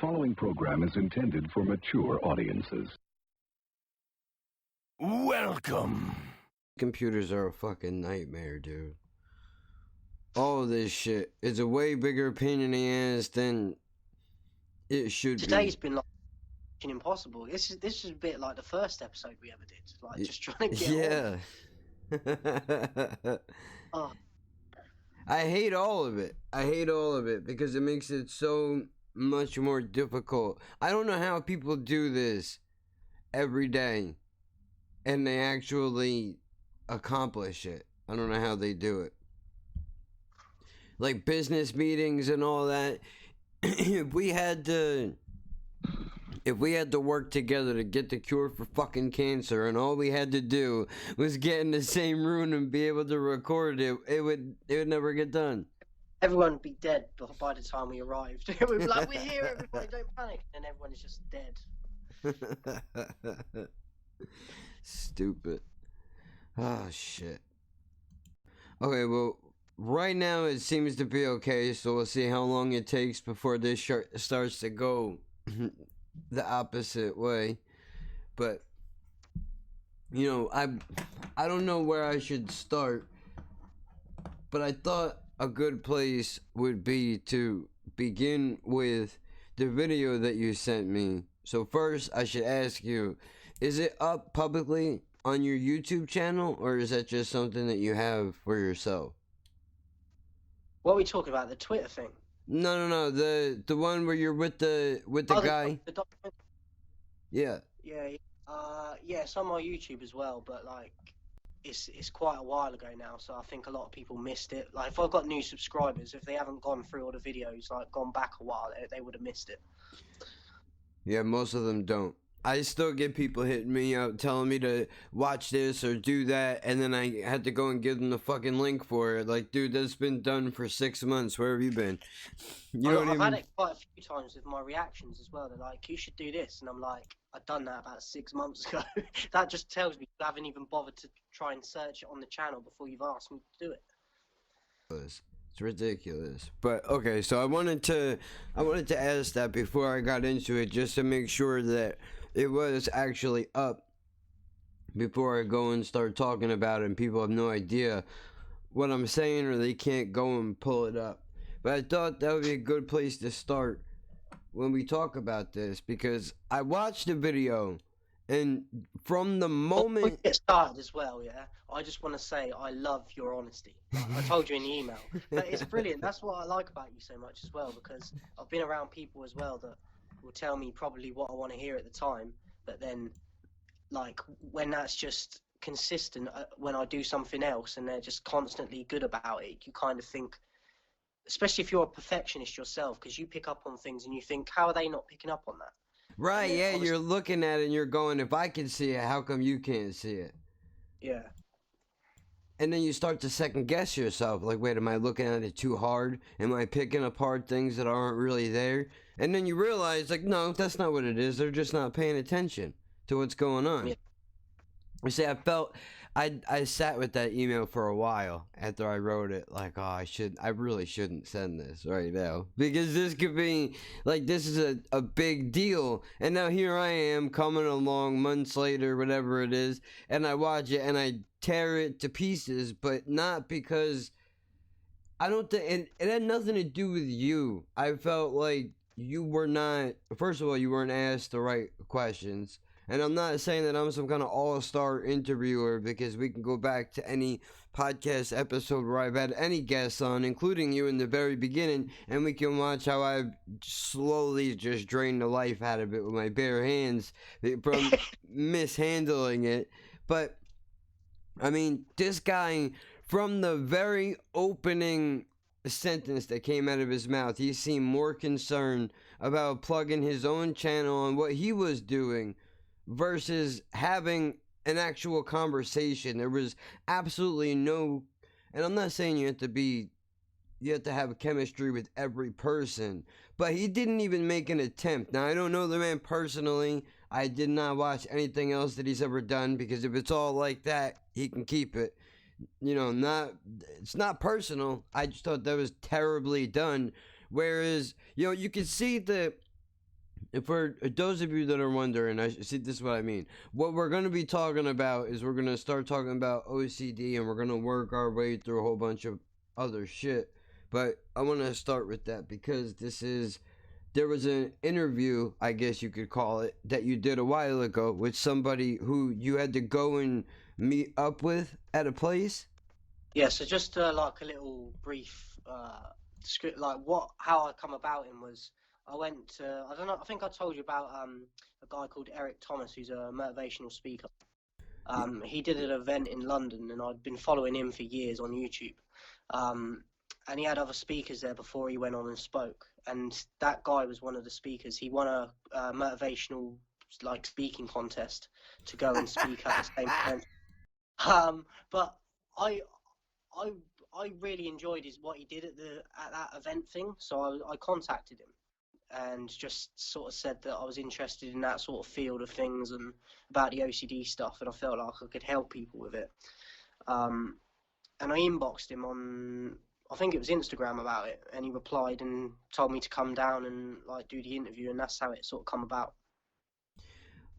following program is intended for mature audiences. Welcome. Computers are a fucking nightmare, dude. All this shit is a way bigger pain in the ass than it should be. Today's been like impossible. This is a bit like the first episode we ever did. Like just trying to get on. Oh. I hate all of it. I hate all of it because it makes it so much more difficult. I don't know how people do this every day and they actually accomplish it. I don't know how they do it. Like business meetings and all that. If we had to work together to get the cure for fucking cancer and all we had to do was get in the same room and be able to record it, it would never get done. Everyone would be dead by the time we arrived. We'd be like, we're here, everybody, don't panic. And everyone is just dead. Stupid. Oh, shit. Okay, well, right now it seems to be okay, so we'll see how long it takes before this starts to go the opposite way. But you know, I don't know where I should start, but I thought a good place would be to begin with the video that you sent me. So first I should ask you, is it up publicly on your YouTube channel, or is that just something that you have for yourself? What are we talking about? The Twitter thing? No. The one where you're with the guy. The document. Yeah. Yeah, it's on my YouTube as well, but like, it's quite a while ago now, so I think a lot of people missed it. Like, if I've got new subscribers, if they haven't gone through all the videos, like gone back a while, they would have missed it. Yeah, most of them don't. I still get people hitting me up telling me to watch this or do that, and then I had to go and give them the fucking link for it. Like, dude, that's been done for 6 months. Where have you been? I've had it quite a few times with my reactions as well. They're like, you should do this. And I'm like, I've done that about 6 months ago. That just tells me you haven't even bothered to try and search it on the channel before you've asked me to do it. It's ridiculous. But okay, so I wanted to ask that before I got into it, just to make sure that it was actually up before I go and start talking about it and people have no idea what I'm saying, or they can't go and pull it up. But I thought that would be a good place to start when we talk about this, because I watched the video, and from the moment... Before we get started as well, yeah, I just want to say I love your honesty. I told you in the email. But it's brilliant. That's what I like about you so much as well, because I've been around people as well that will tell me probably what I want to hear at the time, but then, like, when that's just consistent, when I do something else and they're just constantly good about it, you kind of think, especially if you're a perfectionist yourself, because you pick up on things and you think, how are they not picking up on that? Right, yeah, you're looking at it and you're going, if I can see it, how come you can't see it? Yeah. And then you start to second guess yourself, like, wait, am I looking at it too hard? Am I picking apart things that aren't really there? And then you realize, like, no, that's not what it is. They're just not paying attention to what's going on. Yeah. You see, I sat with that email for a while after I wrote it, like, oh, I really shouldn't send this right now, because this could be, like, this is a big deal. And now here I am coming along months later, whatever it is, and I watch it and I tear it to pieces, but not because I don't think it had nothing to do with you. I felt like you were not, first of all, you weren't asked the right questions. And I'm not saying that I'm some kind of all-star interviewer, because we can go back to any podcast episode where I've had any guests on, including you in the very beginning, and we can watch how I've slowly just drained the life out of it with my bare hands from mishandling it. But, I mean, this guy, from the very opening sentence that came out of his mouth, he seemed more concerned about plugging his own channel and what he was doing versus having an actual conversation. There was absolutely no, and I'm not saying you have to have a chemistry with every person, but he didn't even make an attempt. Now, I don't know the man personally. I did not watch anything else that he's ever done, because if it's all like that, he can keep it. You know, it's not personal. I just thought that was terribly done. Whereas, you know, you can see the for those of you that are wondering, I see, this is what I mean. What we're going to be talking about is we're going to start talking about OCD, and we're going to work our way through a whole bunch of other shit. But I want to start with that because there was an interview, I guess you could call it, that you did a while ago with somebody who you had to go and meet up with at a place. Yeah, so just like a little brief script, like how I come about him was I went to, I don't know, I think I told you about a guy called Eric Thomas, who's a motivational speaker. He did an event in London, and I'd been following him for years on YouTube. And he had other speakers there before he went on and spoke. And that guy was one of the speakers. He won a motivational like speaking contest to go and speak at the same time. But I really enjoyed what he did at that event thing. So I contacted him and just sort of said that I was interested in that sort of field of things and about the OCD stuff, and I felt like I could help people with it. And I inboxed him on, I think it was Instagram, about it, and he replied and told me to come down and like do the interview, and that's how it sort of come about.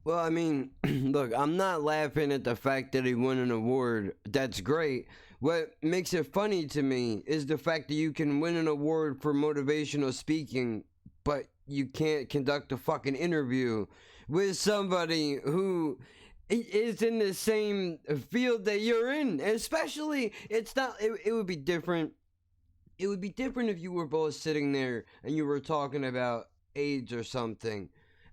Well, I mean, look, I'm not laughing at the fact that he won an award. That's great. What makes it funny to me is the fact that you can win an award for motivational speaking, but you can't conduct a fucking interview with somebody who is in the same field that you're in. Especially, it would be different. It would be different if you were both sitting there and you were talking about AIDS or something,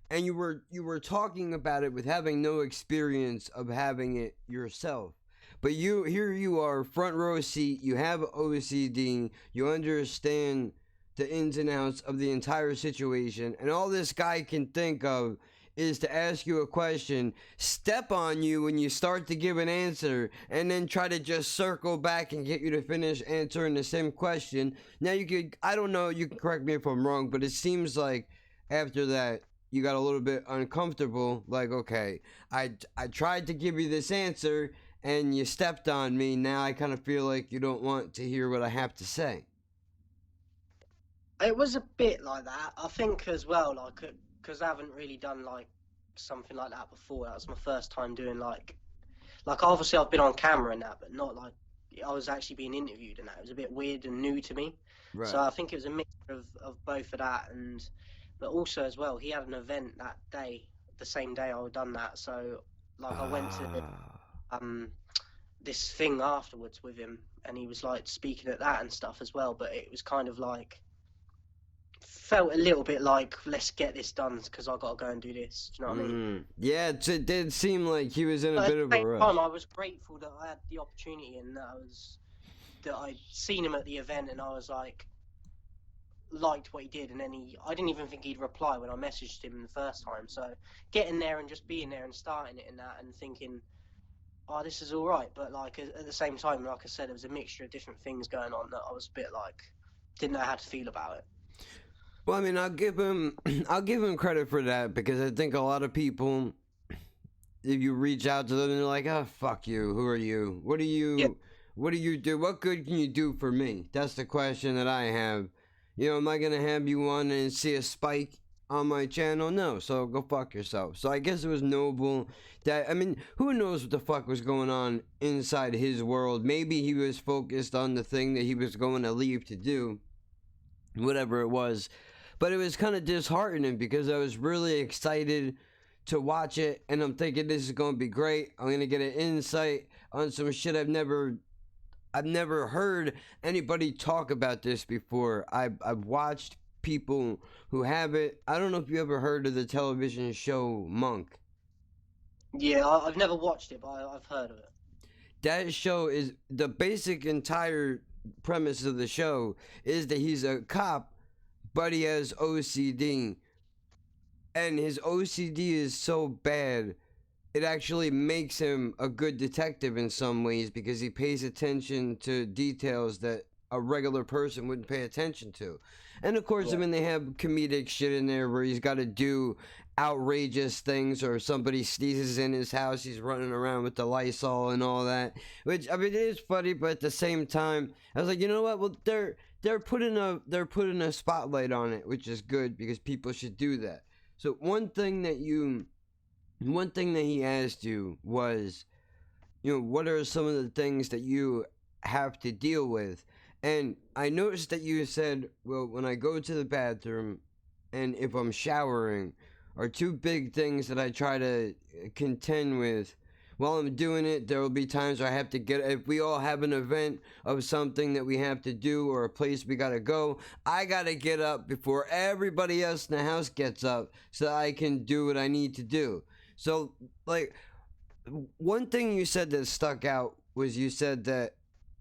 and you were talking about it with having no experience of having it yourself. But here you are, front row seat, you have OCD, you understand the ins and outs of the entire situation, and all this guy can think of is to ask you a question, step on you when you start to give an answer, and then try to just circle back and get you to finish answering the same question. Now I don't know, you can correct me if I'm wrong, but it seems like after that, you got a little bit uncomfortable, like, okay, I tried to give you this answer, and you stepped on me, now I kind of feel like you don't want to hear what I have to say. It was a bit like that, I think, as well, like, because I haven't really done like something like that before. That was my first time doing like obviously I've been on camera and that, but not like I was actually being interviewed and that. It was a bit weird and new to me. Right. So I think it was a mixture of both of that, but also as well, he had an event that day, the same day I had done that. So like I went to this thing afterwards with him, and he was like speaking at that and stuff as well. But it was kind of like, felt a little bit like, let's get this done because I got to go and do this. Do you know what I mean? Yeah, it did seem like he was in a bit of a rush. Time, I was grateful that I had the opportunity and that I'd seen him at the event, and I was like, liked what he did, and then I didn't even think he'd reply when I messaged him the first time. So getting there and just being there and starting it and that, and thinking, oh, this is all right, but like at the same time, like I said, there was a mixture of different things going on that I was a bit like, didn't know how to feel about it. Well, I mean, I'll give him credit for that, because I think a lot of people, if you reach out to them, they're like, oh, fuck you, who are you? What do you do? What good can you do for me? That's the question that I have. You know, am I going to have you on and see a spike on my channel? No, so go fuck yourself. So I guess it was noble that, I mean, who knows what the fuck was going on inside his world. Maybe he was focused on the thing that he was going to leave to do, whatever it was. But it was kind of disheartening because I was really excited to watch it, and I'm thinking this is going to be great. I'm going to get an insight on some shit I've never heard anybody talk about this before. I've watched people who have it. I don't know if you ever heard of the television show Monk. Yeah, I've never watched it, but I've heard of it. That show is, the basic entire premise of the show is that he's a cop, but he has OCD, and his OCD is so bad it actually makes him a good detective in some ways, because he pays attention to details that a regular person wouldn't pay attention to. And of course, I mean, they have comedic shit in there where he's got to do outrageous things, or somebody sneezes in his house, he's running around with the Lysol and all that, which, I mean, it is funny, but at the same time, I was like, you know what, well, they're putting a spotlight on it, which is good, because people should do that. So one thing that he asked you was, what are some of the things that you have to deal with? And I noticed that you said, well, when I go to the bathroom and if I'm showering are two big things that I try to contend with. While I'm doing it, there will be times where I have to if we all have an event of something that we have to do or a place we gotta go, I gotta get up before everybody else in the house gets up so that I can do what I need to do. So, like, one thing you said that stuck out was you said that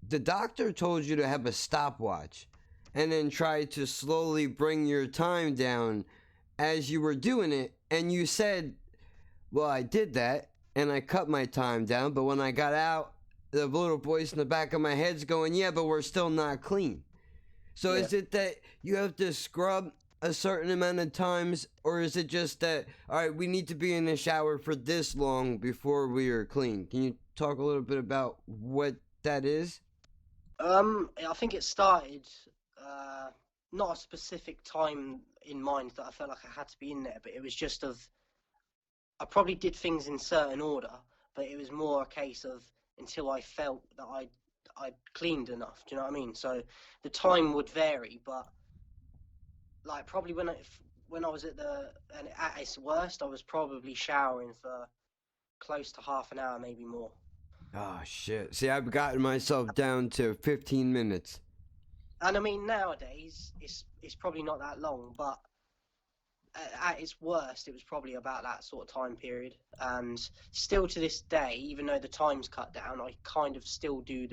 the doctor told you to have a stopwatch and then try to slowly bring your time down as you were doing it. And you said, well, I did that and I cut my time down, but when I got out, the little voice in the back of my head's going, yeah, but we're still not clean. So is it that you have to scrub a certain amount of times, or is it just that, all right, we need to be in the shower for this long before we are clean? Can you talk a little bit about what that is? I think it started not a specific time in mind that I felt like I had to be in there, but it was just I probably did things in certain order, but it was more a case of until I felt that I'd cleaned enough. Do you know what I mean? So the time would vary, but like probably when I was at its worst, I was probably showering for close to half an hour, maybe more. Oh, shit. See, I've gotten myself down to 15 minutes. And I mean, nowadays, it's probably not that long, but at its worst, it was probably about that sort of time period. And still to this day, even though the time's cut down, I kind of still do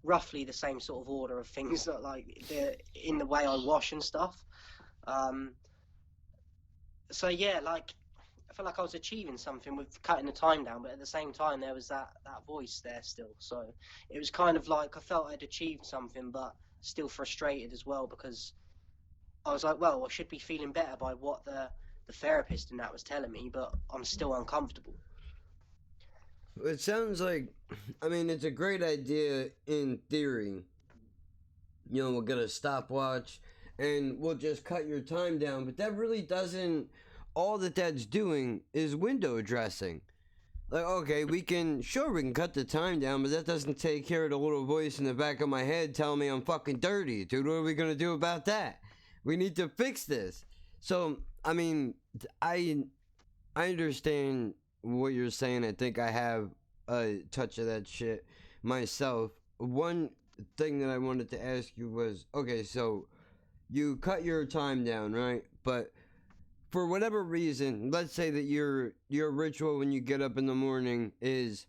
roughly the same sort of order of things that in the way I wash and stuff. So yeah, like I felt like I was achieving something with cutting the time down, but at the same time there was that voice there still. So it was kind of like I felt I'd achieved something, but still frustrated as well, because I was like, well, I should be feeling better by what the therapist and that was telling me, but I'm still uncomfortable. It sounds like, I mean, it's a great idea in theory. We'll get a stopwatch and we'll just cut your time down, but that really doesn't, all that's doing is window dressing. Like, okay, we can cut the time down, but that doesn't take care of the little voice in the back of my head telling me I'm fucking dirty. Dude, what are we gonna do about that? We need to fix this. So, I mean, I understand what you're saying. I think I have a touch of that shit myself. One thing that I wanted to ask you was, okay, so you cut your time down, right? But for whatever reason, let's say that your ritual when you get up in the morning is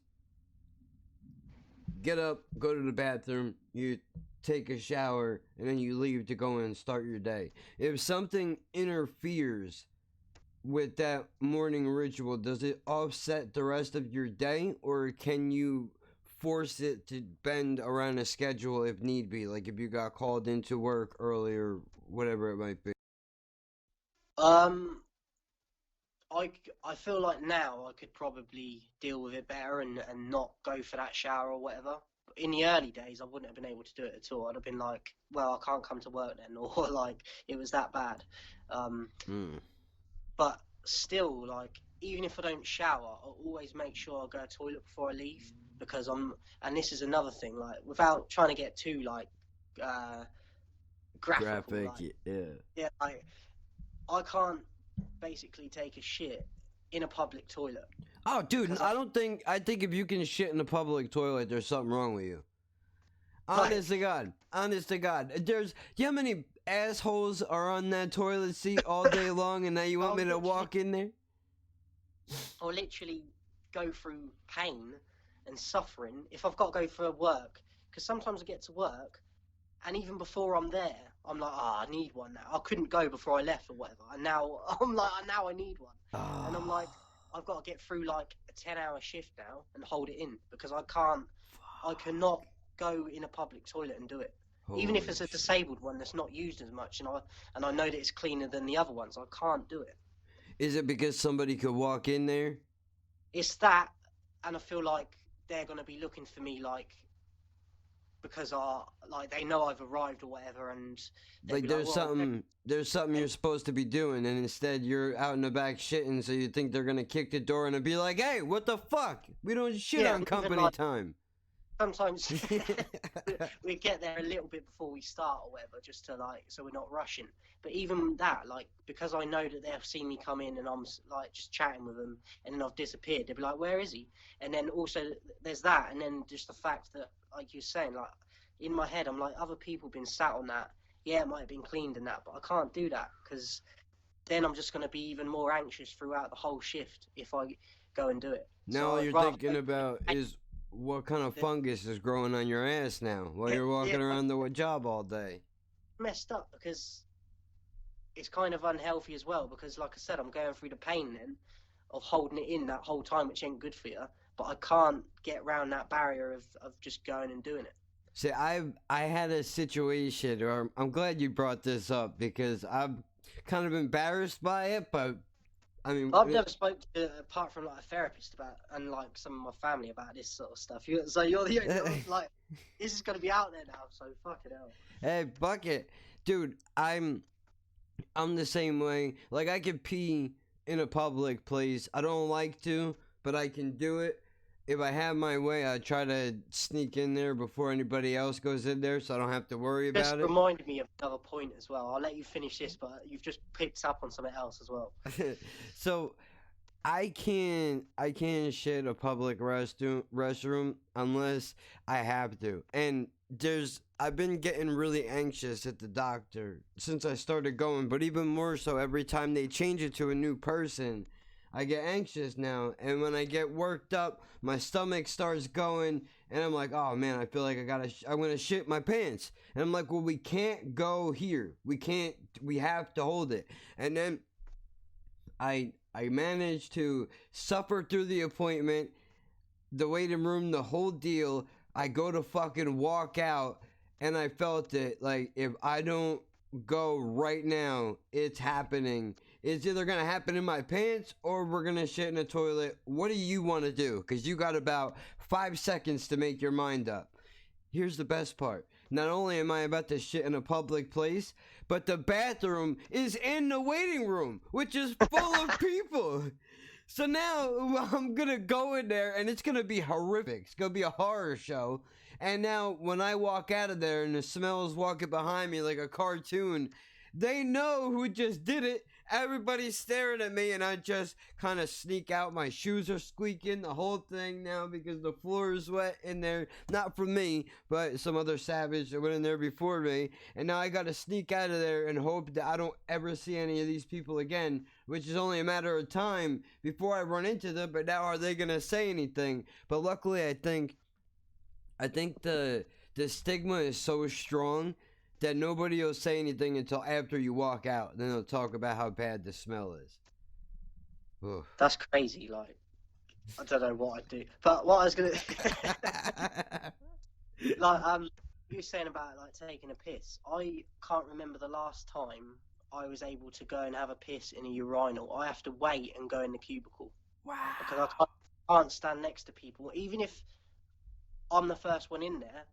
get up, go to the bathroom, you take a shower, and then you leave to go and start your day. If something interferes with that morning ritual, does it offset the rest of your day, or can you force it to bend around a schedule if need be, like if you got called into work early or whatever it might be? I feel like now I could probably deal with it better and not go for that shower or whatever. In the early days, I wouldn't have been able to do it at all. I'd have been like, well, I can't come to work then, or like it was that bad. But still, like, even if I don't shower, I'll always make sure I go to the toilet before I leave, because and this is another thing, like, without trying to get too, like, graphical, like, yeah, like, I can't basically take a shit in a public toilet. Oh, dude, I think if you can shit in a public toilet, there's something wrong with you. Honest to God. Do you know how many assholes are on that toilet seat all day long, and now you want me to walk in there? I'll literally go through pain and suffering if I've got to go for work, because sometimes I get to work, and even before I'm there, I'm like, I need one now. I couldn't go before I left or whatever, and now I'm like, now I need one. And I'm like, I've got to get through like a 10-hour shift now and hold it in, because I cannot go in a public toilet and do it. Even if it's a disabled one that's not used as much, and I know that it's cleaner than the other ones, I can't do it. Is it because somebody could walk in there? It's that, and I feel like they're going to be looking for me like because like they know I've arrived or whatever, and Like there's something you're supposed to be doing, and instead you're out in the back shitting, so you think they're gonna kick the door in and be like, "Hey, what the fuck? We don't shit on company time." Sometimes we get there a little bit before we start or whatever, just to like, so we're not rushing. But even that, like, because I know that they've seen me come in and I'm like just chatting with them, and then I've disappeared, they'll be like, "Where is he?" And then also there's that, and then just the fact that, like you're saying, like in my head, I'm like, other people been sat on that. Yeah, it might have been cleaned and that, but I can't do that because then I'm just going to be even more anxious throughout the whole shift if I go and do it. Now all you're thinking about is what kind of fungus is growing on your ass now while you're walking around the job all day. Messed up because it's kind of unhealthy as well, because like I said, I'm going through the pain then of holding it in that whole time, which ain't good for you, but I can't get around that barrier of just going and doing it. See, I had a situation, or I'm glad you brought this up because I'm kind of embarrassed by it, but I mean, I've never spoke to, apart from like a therapist about, and like some of my family about this sort of stuff. So you're the only like, this is gonna be out there now. So fuck it out. Hey, fuck it, dude. I'm the same way. Like I can pee in a public place. I don't like to, but I can do it. If I have my way, I try to sneak in there before anybody else goes in there, so I don't have to worry about it. This reminded me of another point as well. I'll let you finish this, but you've just picked up on something else as well. So, I can't shit a public restroom unless I have to. And I've been getting really anxious at the doctor since I started going, but even more so every time they change it to a new person. I get anxious now, and when I get worked up, my stomach starts going, and I'm like, oh man, I feel like I'm gonna shit my pants. And I'm like, well, we can't go here. We have to hold it. And then I managed to suffer through the appointment, the waiting room, the whole deal. I go to fucking walk out, and I felt it, like, if I don't go right now, it's happening. It's either going to happen in my pants or we're going to shit in a toilet. What do you want to do? Because you got about 5 seconds to make your mind up. Here's the best part. Not only am I about to shit in a public place, but the bathroom is in the waiting room, which is full of people. So now I'm going to go in there and it's going to be horrific. It's going to be a horror show. And now when I walk out of there and the smell is walking behind me like a cartoon, they know who just did it. Everybody's staring at me, and I just kind of sneak out. My shoes are squeaking, the whole thing now, because the floor is wet in there. Not from me, but some other savage that went in there before me. And now I got to sneak out of there and hope that I don't ever see any of these people again, which is only a matter of time before I run into them. But now are they going to say anything? But luckily, I think the stigma is so strong that nobody will say anything until after you walk out. Then they'll talk about how bad the smell is. Oof. That's crazy. Like, I don't know what I'd do. But what I was gonna like, you were saying about like taking a piss. I can't remember the last time I was able to go and have a piss in a urinal. I have to wait and go in the cubicle. Wow. Because I can't stand next to people, even if I'm the first one in there.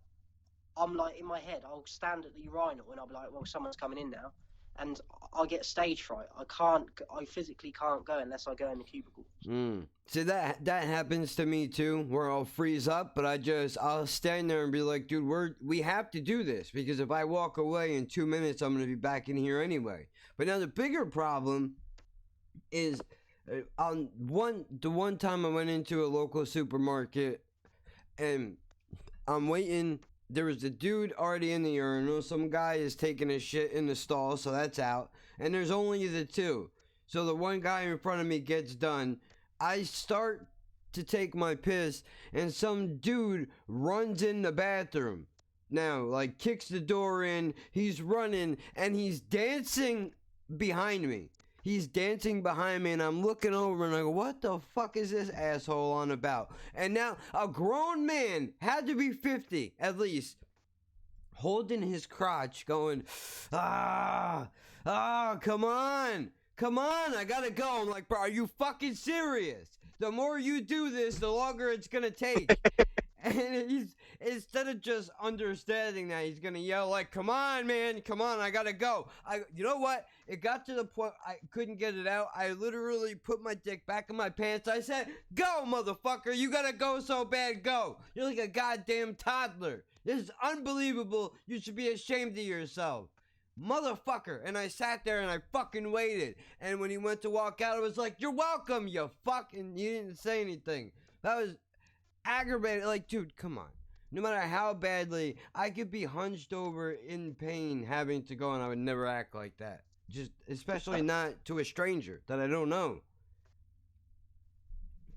I'm like, in my head, I'll stand at the urinal and I'll be like, well, someone's coming in now. And I get stage fright. I physically can't go unless I go in the cubicle. See, that happens to me too, where I'll freeze up, but I'll stand there and be like, dude, we have to do this, because if I walk away in 2 minutes, I'm going to be back in here anyway. But now the bigger problem is, the one time I went into a local supermarket and I'm waiting. There was a dude already in the urinal. Some guy is taking a shit in the stall, so that's out. And there's only the two. So the one guy in front of me gets done. I start to take my piss, and some dude runs in the bathroom. Now, like, kicks the door in. He's running, and he's dancing behind me. He's dancing behind me, and I'm looking over, and I go, what the fuck is this asshole on about? And now, a grown man, had to be 50 at least, holding his crotch, going, come on, I gotta go. I'm like, bro, are you fucking serious? The more you do this, the longer it's gonna take. And he's, instead of just understanding that, he's gonna yell like, "Come on, man, come on, I gotta go." You know what? It got to the point I couldn't get it out. I literally put my dick back in my pants. I said, "Go, motherfucker! You gotta go so bad, go! You're like a goddamn toddler. This is unbelievable. You should be ashamed of yourself, motherfucker." And I sat there and I fucking waited. And when he went to walk out, I was like, "You're welcome, you fucking." You didn't say anything. That was aggravated. Like, dude, come on. No matter how badly I could be hunched over in pain having to go, and I would never act like that. Just, especially not to a stranger that I don't know.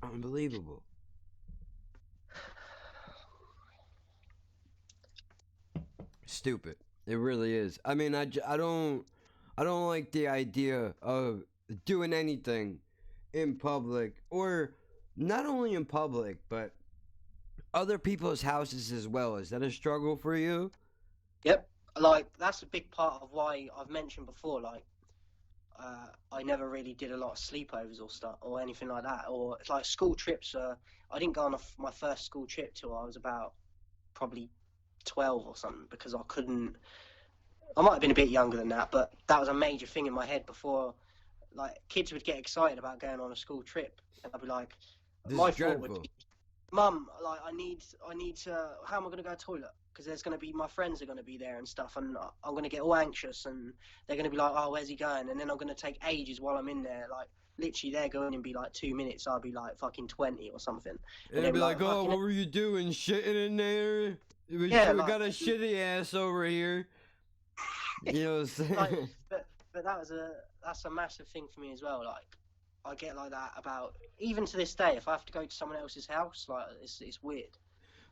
Unbelievable. Stupid. It really is. I mean, I don't like the idea of doing anything in public, or not only in public, but other people's houses as well. Is that a struggle for you? Yep. Like, that's a big part of why I've mentioned before, like, I never really did a lot of sleepovers or stuff or anything like that. Or it's like school trips. I didn't go on my first school trip till I was about probably 12 or something, because I couldn't. I might have been a bit younger than that, but that was a major thing in my head before. Like, kids would get excited about going on a school trip, and I'd be like, my thought would be, "Mum, like, I need to. How am I going to go to the toilet? Because there's going to be, my friends are going to be there and stuff, and I'm going to get all anxious, and they're going to be like, oh, where's he going? And then I'm going to take ages while I'm in there. Like, literally, they're going to be like 2 minutes. I'll be like fucking 20 or something." And they'll be like, "Oh, what were you doing? Shitting in there? We got a shitty ass over here." You know what I'm saying? Like, but that's a massive thing for me as well. Like, I get like that about, even to this day, if I have to go to someone else's house, like, it's weird.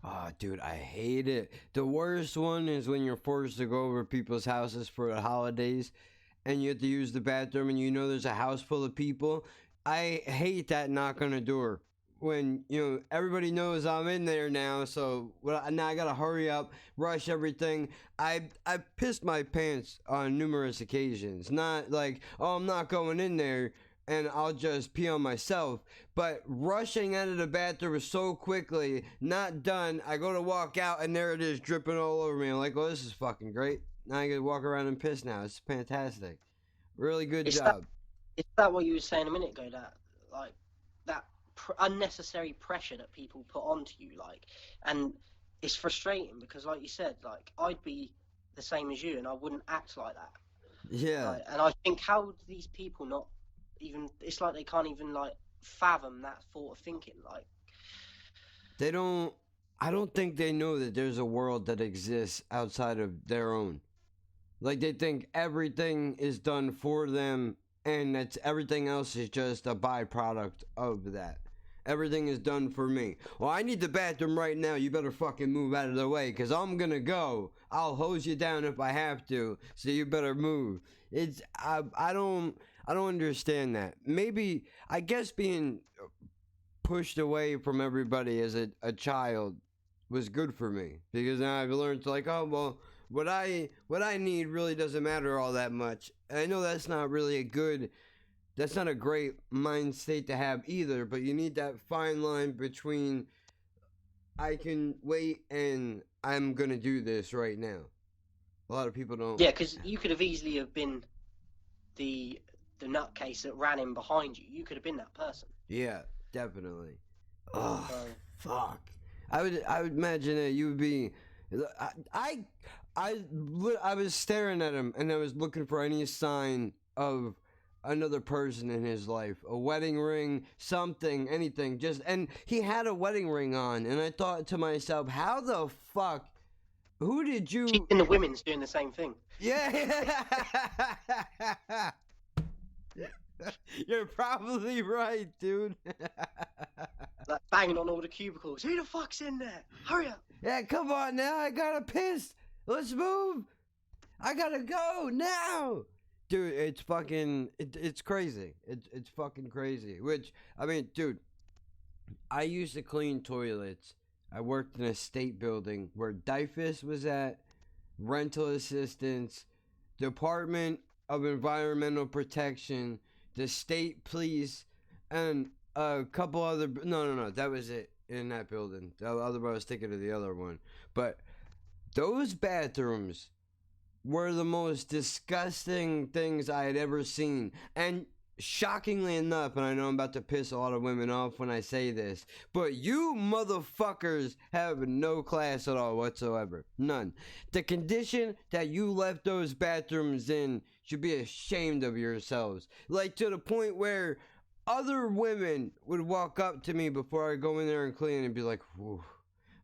Oh, dude, I hate it. The worst one is when you're forced to go over people's houses for the holidays and you have to use the bathroom and you know there's a house full of people. I hate that knock on the door when, you know, everybody knows I'm in there now, so now I gotta hurry up, rush everything. I pissed my pants on numerous occasions. Not like, oh, I'm not going in there and I'll just pee on myself. But rushing out of the bathroom so quickly, not done, I go to walk out and there it is dripping all over me. I'm like, "Oh, this is fucking great. Now I can walk around and piss now. It's fantastic. Really good job." Is that what you were saying a minute ago, that, like, that unnecessary pressure that people put onto you, like, and it's frustrating because, like you said, like, I'd be the same as you and I wouldn't act like that. Yeah. Like, and I think, how do these people not even, it's like they can't even, like, fathom that thought of thinking, like, They don't, I don't think they know that there's a world that exists outside of their own. Like, they think everything is done for them and that everything else is just a byproduct of that. Everything is done for me. Well, I need the bathroom right now. You better fucking move out of the way, because I'm gonna go. I'll hose you down if I have to, so you better move. It's, I don't understand that. Maybe, I guess being pushed away from everybody as a child was good for me, because now I've learned to, like, oh, well, what I need really doesn't matter all that much. And I know that's not really that's not a great mind state to have either, but you need that fine line between I can wait and I'm gonna do this right now. A lot of people don't. yeah, because you could have easily have been the nutcase that ran in behind you. You could have been that person. Yeah, definitely. Oh, fuck. I would imagine that you would be. I was staring at him and I was looking for any sign of another person in his life, a wedding ring, something, anything. And he had a wedding ring on, and I thought to myself, how the fuck? Who did you? And the women's doing the same thing. Yeah. You're probably right, dude. Like, banging on all the cubicles. Who the fuck's in there? Hurry up. Yeah, come on now. I gotta piss. Let's move. I gotta go now. Dude, it's fucking, it's crazy. It's fucking crazy. Which, I mean, dude, I used to clean toilets. I worked in a state building where DIFAS was at, rental assistance, Department of Environmental Protection, the state police, and a couple other, no, that was it. in that building. The other I was thinking of the other one. But those bathrooms were the most disgusting things I had ever seen. And shockingly enough, and I know I'm about to piss a lot of women off when I say this, but you motherfuckers have no class at all whatsoever. None. The condition that you left those bathrooms in should be ashamed of yourselves. Like, to the point where other women would walk up to me before I go in there and clean and be like, whew,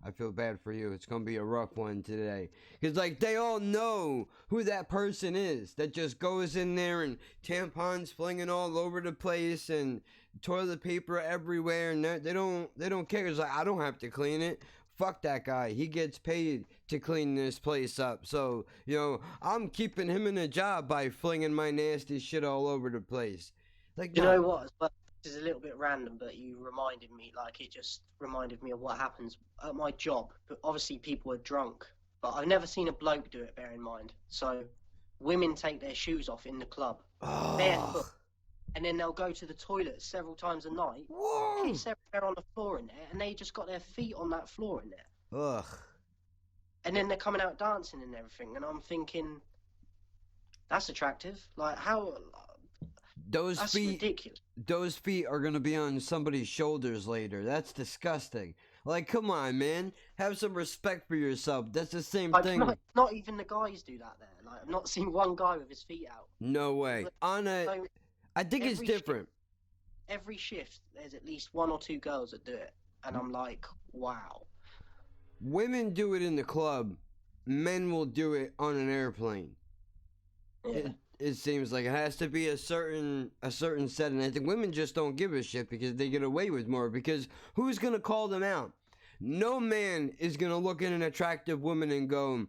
I feel bad for you. It's going to be a rough one today. Because, like, they all know who that person is that just goes in there and tampons flinging all over the place and toilet paper everywhere. And they don't care. It's like, I don't have to clean it. Fuck that guy. He gets paid to clean this place up. So, you know, I'm keeping him in a job by flinging my nasty shit all over the place. Like, You know what? Well, this is a little bit random, but you reminded me, like, it just reminded me of what happens at my job. But obviously, people are drunk, but I've never seen a bloke do it, bear in mind. So, women take their shoes off in the club, barefoot, and then they'll go to the toilet several times a night, piss everywhere on the floor in there, and they just got their feet on that floor in there. Ugh. And then they're coming out dancing and everything, and I'm thinking, that's attractive. Like, how... That's ridiculous. Those feet are gonna be on somebody's shoulders later. That's disgusting. Like, come on, man. Have some respect for yourself. That's the same thing. Not even the guys do that there. Like, I've not seen one guy with his feet out. No way. I think it's different. Every shift, there's at least one or two girls that do it, and I'm like, wow. Women do it in the club. Men will do it on an airplane. Yeah. It seems like it has to be a certain setting. I think women just don't give a shit because they get away with more. Because who's gonna call them out? No man is gonna look at an attractive woman and go,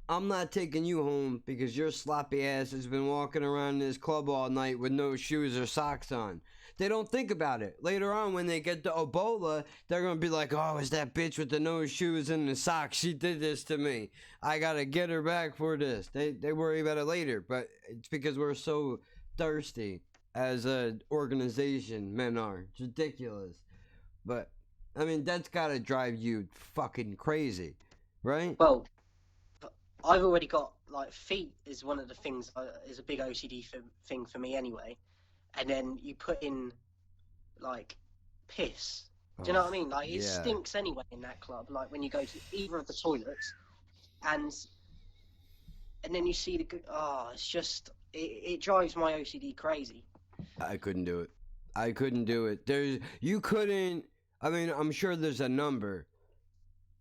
I'm not taking you home because your sloppy ass has been walking around this club all night with no shoes or socks on. They don't think about it. Later on, when they get to Ebola, they're going to be like, oh, it's that bitch with the no shoes and the socks. She did this to me. I got to get her back for this. They worry about it later, but it's because we're so thirsty as an organization, men are. It's ridiculous. But, I mean, that's got to drive you fucking crazy, right? Well, I've already got, like, feet is one of the things, is a big OCD thing for me anyway. And then you put in, like, piss. Do you know what I mean? Like, it stinks anyway in that club. Like, when you go to either of the toilets, and then you see the good. Oh, it's just it drives my OCD crazy. I couldn't do it. You couldn't. I mean, I'm sure there's a number.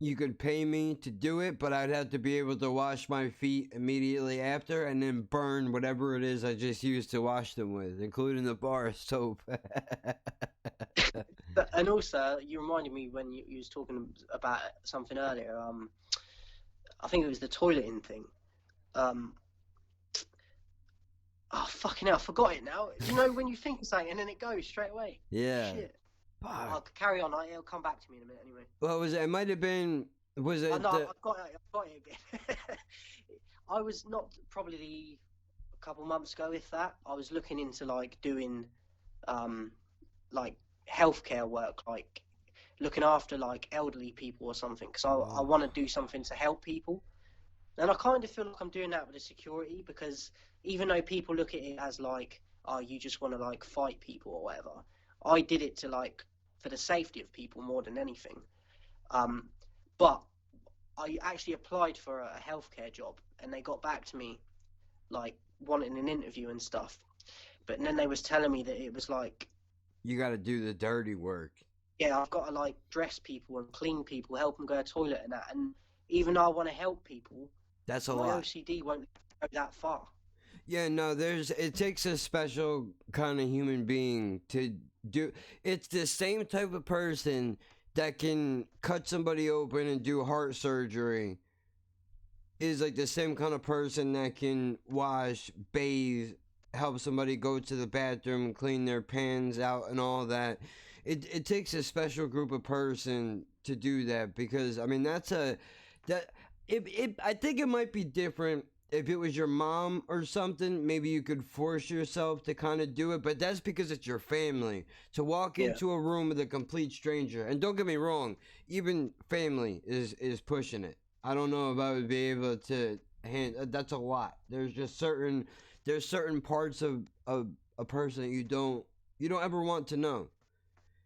You could pay me to do it, but I'd have to be able to wash my feet immediately after and then burn whatever it is I just used to wash them with, including the bar soap. And also, you reminded me when you was talking about something earlier. I think it was the toileting thing. Oh, fucking hell, I forgot it now. You know, when you think of something and then it goes straight away. Yeah. Shit. I'll carry on. It'll come back to me in a minute anyway. What was it? It might have been... Was it... No, I've got it again. I was not probably a couple months ago, if that. I was looking into, like, doing, like, healthcare work, like, looking after, like, elderly people or something, because I want to do something to help people. And I kind of feel like I'm doing that with the security, because even though people look at it as, like, oh, you just want to, like, fight people or whatever, I did it to, like, for the safety of people more than anything. But I actually applied for a healthcare job, and they got back to me, like, wanting an interview and stuff. But then they was telling me that it was like... You got to do the dirty work. Yeah, I've got to, like, dress people and clean people, help them go to the toilet and that. And even though I want to help people, that's a my lot. OCD won't go that far. Yeah, no, it takes a special kind of human being to do. It's the same type of person that can cut somebody open and do heart surgery. Is like the same kind of person that can wash, bathe, help somebody go to the bathroom, clean their pans out and all that. It takes a special group of person to do that, because I mean I think it might be different if it was your mom or something, maybe you could force yourself to kind of do it, but that's because it's your family. To walk Yeah. into a room with a complete stranger, and don't get me wrong, even family is pushing it. I don't know if I would be able to that's a lot. There's certain parts of a person that you don't ever want to know.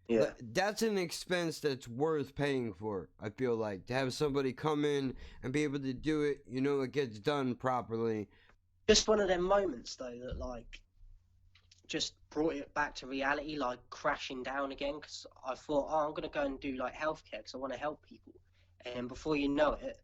Yeah. That's an expense that's worth paying for. I feel like to have somebody come in and be able to do it, it gets done properly. Just one of them moments though that like just brought it back to reality, like crashing down again. Because I thought, oh, I'm gonna go and do like healthcare because I want to help people, and before you know it,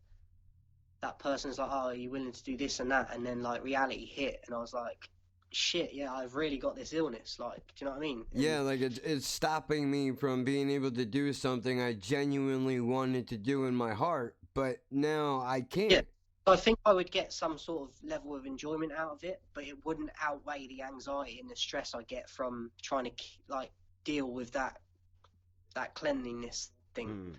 that person's like, oh, are you willing to do this and that? And then like reality hit, and I was like, shit, yeah, I've really got this illness. Like, do you know what I mean? And Yeah, like it's stopping me from being able to do something I genuinely wanted to do in my heart, but now I can't. Yeah. I think I would get some sort of level of enjoyment out of it, but it wouldn't outweigh the anxiety and the stress I get from trying to like deal with that cleanliness thing.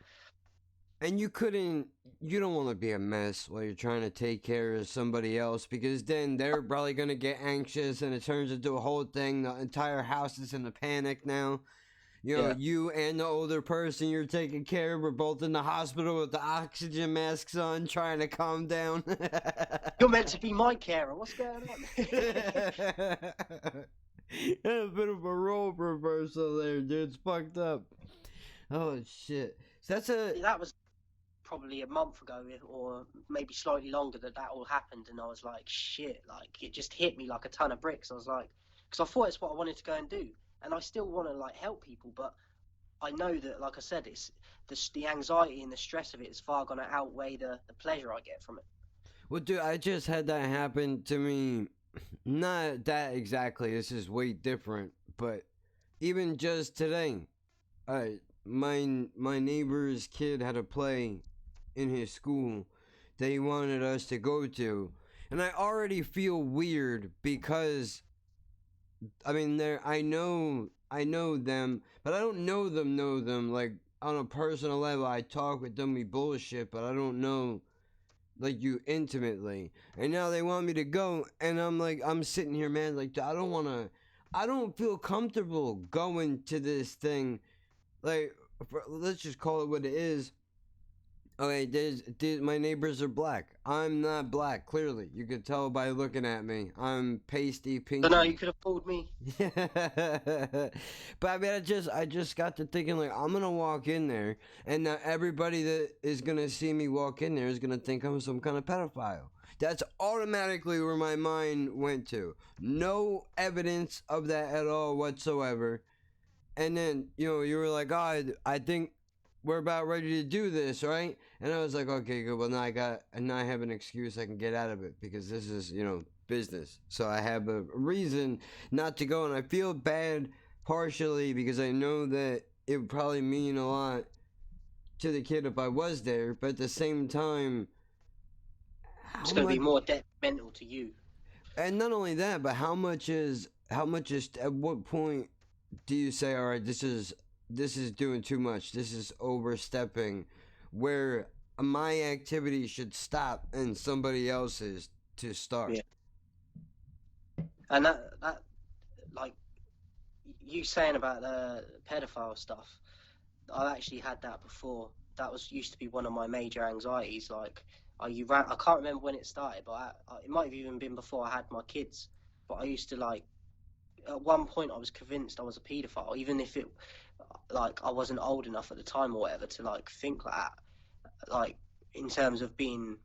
And you don't want to be a mess while you're trying to take care of somebody else, because then they're probably going to get anxious and it turns into a whole thing. The entire house is in a panic now. You and the older person you're taking care of are both in the hospital with the oxygen masks on, trying to calm down. You're meant to be my carer. What's going on? A bit of a role reversal there, dude. It's fucked up. Oh, shit. So that was probably a month ago or maybe slightly longer that all happened, and I was like, shit, like it just hit me like a ton of bricks. I was like, because I thought it's what I wanted to go and do, and I still want to like help people, but I know that, like I said, it's the anxiety and the stress of it is far going to outweigh the pleasure I get from it. Well, dude, I just had that happen to me. Not that exactly. This is way different, but even just today, my neighbor's kid had a play in his school that he wanted us to go to, and I already feel weird because I mean I know them, but I don't know them like on a personal level. I talk with them, we bullshit, but I don't know like you intimately. And now they want me to go, and I'm sitting here, man, like I don't feel comfortable going to this thing. Like, let's just call it what it is. Okay, my neighbors are black. I'm not black, clearly. You could tell by looking at me. I'm pasty, pinky. So no, you could have fooled me. But I mean, I just got to thinking, like, I'm gonna walk in there, and now everybody that is gonna see me walk in there is gonna think I'm some kind of pedophile. That's automatically where my mind went to. No evidence of that at all whatsoever. And then, you were like, oh, I think we're about ready to do this, right? And I was like, okay, good. Well, now I have an excuse I can get out of it, because this is, business. So I have a reason not to go, and I feel bad partially because I know that it would probably mean a lot to the kid if I was there, but at the same time, it's going to be more detrimental to you. And not only that, but how much is at what point do you say, all right, this is doing too much, this is overstepping, where my activity should stop and somebody else's to start? Yeah. And that like you saying about the pedophile stuff, I've actually had that before. That used to be one of my major anxieties. Like I can't remember when it started, but it might have even been before I had my kids. But I used to like, at one point I was convinced I was a paedophile, even if it, like, I wasn't old enough at the time or whatever to like think like that. Like in terms of being,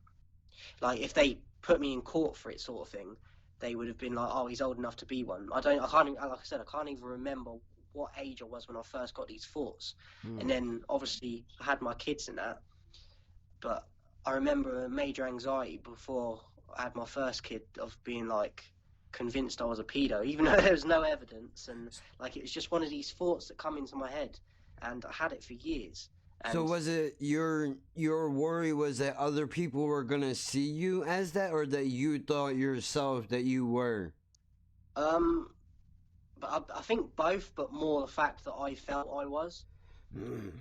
like, if they put me in court for it, sort of thing, they would have been like, oh, he's old enough to be one. I can't, like I said, I can't even remember what age I was when I first got these thoughts. And then obviously I had my kids and that, but I remember a major anxiety before I had my first kid of being like convinced I was a pedo, even though there was no evidence, and like it was just one of these thoughts that come into my head, and I had it for years. And so was it your worry was that other people were gonna see you as that, or that you thought yourself that you were? But I think both, but more the fact that I felt I was,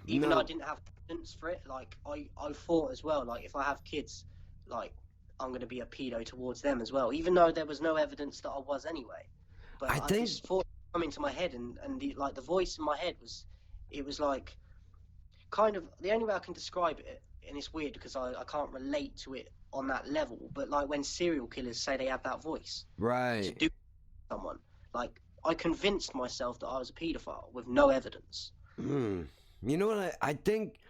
even though I didn't have evidence for it. Like I thought as well, like if I have kids, like I'm going to be a pedo towards them as well, even though there was no evidence that I was anyway. But I think this thought come into my head, and the voice in my head was, it was like, kind of, the only way I can describe it, and it's weird because I can't relate to it on that level, but like when serial killers say they have that voice to right. do someone, like I convinced myself that I was a pedophile with no evidence. You know what? I think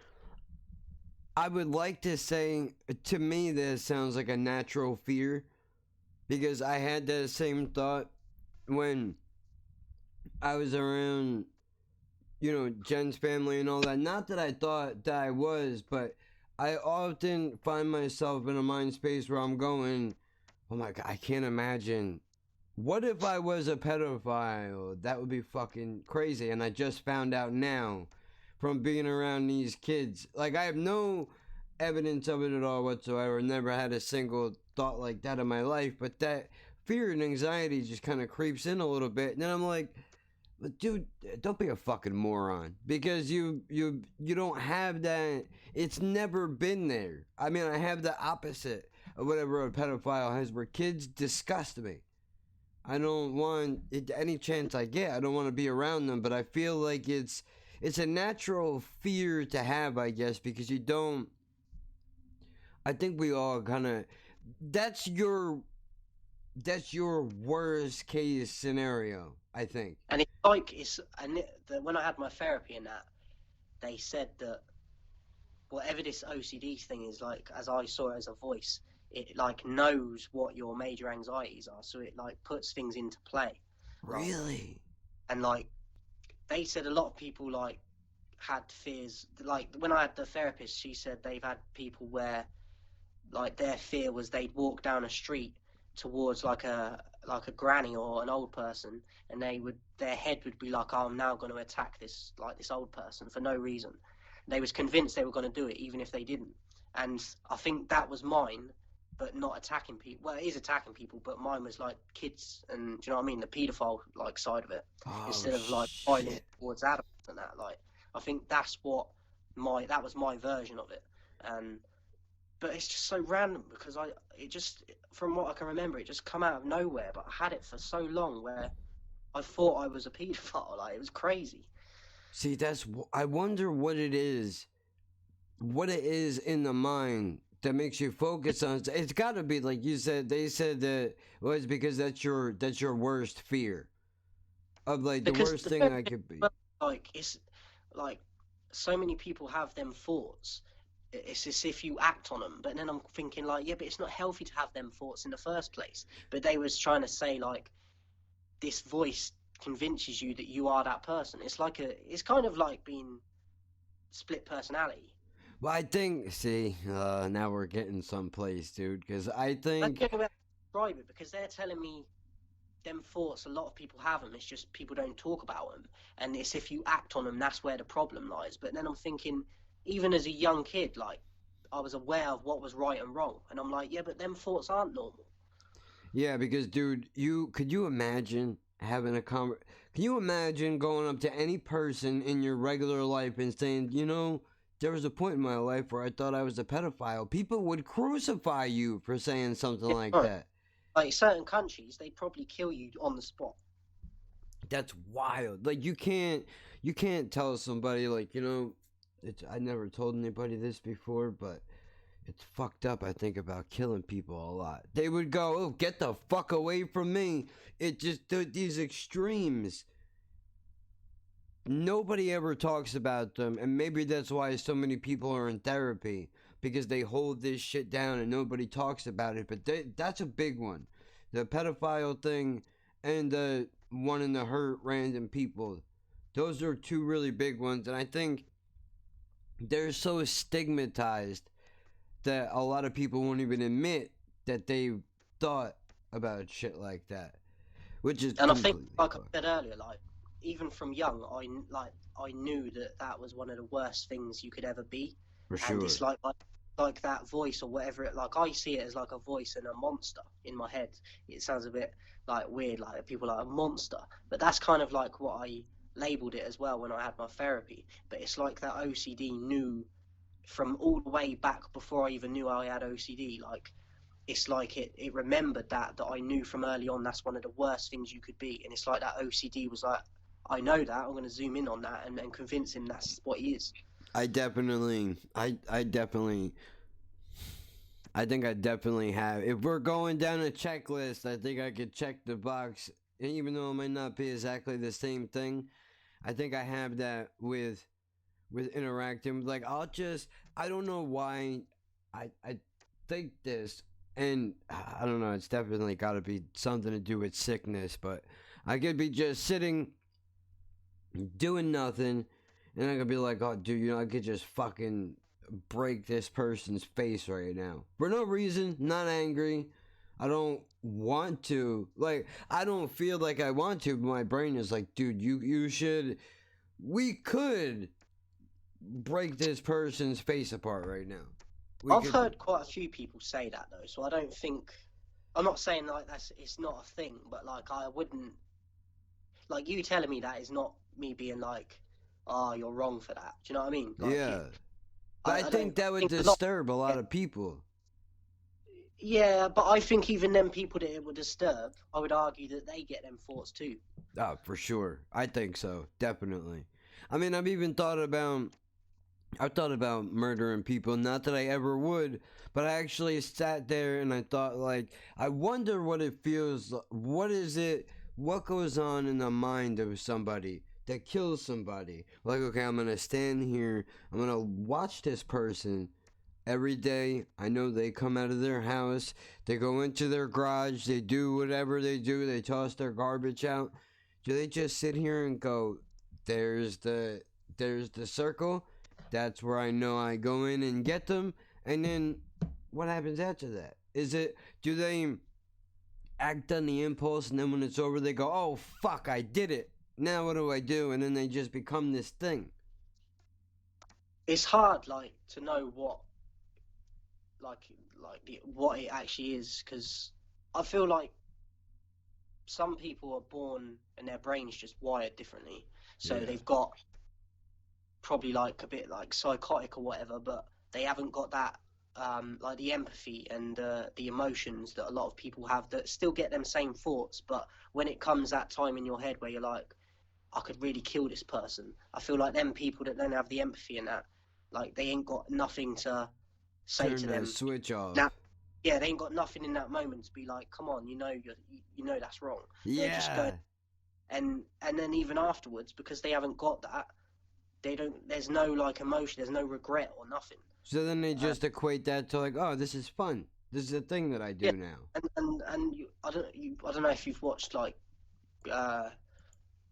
I would like to say, to me, this sounds like a natural fear, because I had that same thought when I was around, you know, Jen's family and all that. Not that I thought that I was, but I often find myself in a mind space where I'm going, oh my God, I can't imagine. What if I was a pedophile? That would be fucking crazy. And I just found out now from being around these kids. Like, I have no evidence of it at all whatsoever. Never had a single thought like that in my life. But that fear and anxiety just kind of creeps in a little bit. And then I'm like, but dude, don't be a fucking moron, because you don't have that. It's never been there. I mean, I have the opposite of whatever a pedophile has, where kids disgust me. I don't want it, any chance I get. I don't want to be around them, but I feel like it's a natural fear to have, I guess, because you don't. I think we all kind of. That's your worst case scenario, I think. And it's like when I had my therapy and that, they said that whatever this OCD thing is, like, as I saw it as a voice, it like knows what your major anxieties are, so it like puts things into play. Really? And like they said, a lot of people like had fears. Like when I had the therapist, she said they've had people where like their fear was they'd walk down a street towards like a granny or an old person, and their head would be like, oh, I'm now going to attack this old person for no reason. They was convinced they were going to do it even if they didn't. And I think that was mine, but not attacking people. Well, it is attacking people, but mine was like kids, and do you know what I mean, the paedophile like side of it, instead of like violence towards adults and that. Like, I think that was my version of it. And but it's just so random because from what I can remember, it just come out of nowhere. But I had it for so long where I thought I was a paedophile. Like, it was crazy. See, I wonder what it is in the mind that makes you focus on. It's got to be like you said. They said that it's because that's your worst fear of, like, the worst thing I could be. Like, it's like so many people have them thoughts. It's as if you act on them, but then I'm thinking like, yeah, but it's not healthy to have them thoughts in the first place. But they was trying to say like, this voice convinces you that you are that person. It's kind of like being split personality. Well, I think, see, now we're getting someplace, dude, because I think... I don't know how to describe it, because they're telling me them thoughts, a lot of people have them, it's just people don't talk about them. And it's if you act on them, that's where the problem lies. But then I'm thinking, even as a young kid, like, I was aware of what was right and wrong. And I'm like, yeah, but them thoughts aren't normal. Yeah, because, dude, could you imagine having a can you imagine going up to any person in your regular life and saying, you know, there was a point in my life where I thought I was a pedophile? People would crucify you for saying something like that. Like, certain countries, they'd probably kill you on the spot. That's wild. Like, you can't tell somebody, like, you know, I never told anybody this before, but it's fucked up. I think about killing people a lot. They would go, oh, get the fuck away from me. It just, these extremes. Nobody ever talks about them, and maybe that's why so many people are in therapy, because they hold this shit down and nobody talks about it. But that's a big one. The pedophile thing and the wanting to hurt random people. Those are two really big ones, and I think they're so stigmatized that a lot of people won't even admit that they thought about shit like that, which is. And I think, like I said earlier, like, even from young, I knew that was one of the worst things you could ever be. For sure. And it's like that voice or whatever. Like, I see it as like a voice and a monster in my head. It sounds a bit like weird, like people like a monster, but that's kind of like what I labeled it as well when I had my therapy. But it's like that OCD knew from all the way back before I even knew I had OCD. Like, it's like it remembered that I knew from early on that's one of the worst things you could be. And it's like that OCD was like, I know that, I'm going to zoom in on that and convince him that's what he is. I definitely have. If we're going down a checklist, I think I could check the box. And even though it might not be exactly the same thing, I think I have that with interacting. Like, I don't know why I think this, and I don't know, it's definitely got to be something to do with sickness, but I could be just sitting, doing nothing, and I could be like, oh, dude, I could just fucking break this person's face right now. For no reason, not angry. I don't want to. Like, I don't feel like I want to, but my brain is like, dude, you should. We could break this person's face apart right now. I've heard quite a few people say that though, so I don't think. I'm not saying like it's not a thing, but like I wouldn't. Like you telling me that is not me being like, oh, you're wrong for that. Do you know what I mean? Like, yeah. But I think that would disturb a lot of people. Yeah, but I think even them people that it would disturb, I would argue that they get them thoughts too. Oh, for sure. I think so. Definitely. I mean, I've thought about murdering people. Not that I ever would, but I actually sat there and I thought, like, I wonder what it feels like. What goes on in the mind of somebody that kills somebody? Like, okay, I'm going to stand here. I'm going to watch this person every day. I know they come out of their house. They go into their garage. They do whatever they do. They toss their garbage out. Do they just sit here and go, there's the circle? That's where I know I go in and get them. And then what happens after that? Do they act on the impulse and then when it's over they go, oh fuck, I did it. Now what do I do? And then they just become this thing. It's hard, like, to know what it actually is, because I feel like some people are born and their brain's just wired differently. So they've got probably like a bit like psychotic or whatever, but they haven't got that like the empathy and the emotions that a lot of people have that still get them same thoughts. But when it comes that time in your head where you're like, I could really kill this person, I feel like them people that don't have the empathy and that, like, they ain't got nothing to say Turn to that them. switch off. Now, yeah, they ain't got nothing in that moment to be like, come on, you know that's wrong. Yeah. They're just going, and then even afterwards, because they haven't got that, there's no like emotion, there's no regret or nothing. So then they just equate that to like, oh, this is fun. This is a thing that I do now. And I don't know if you've watched like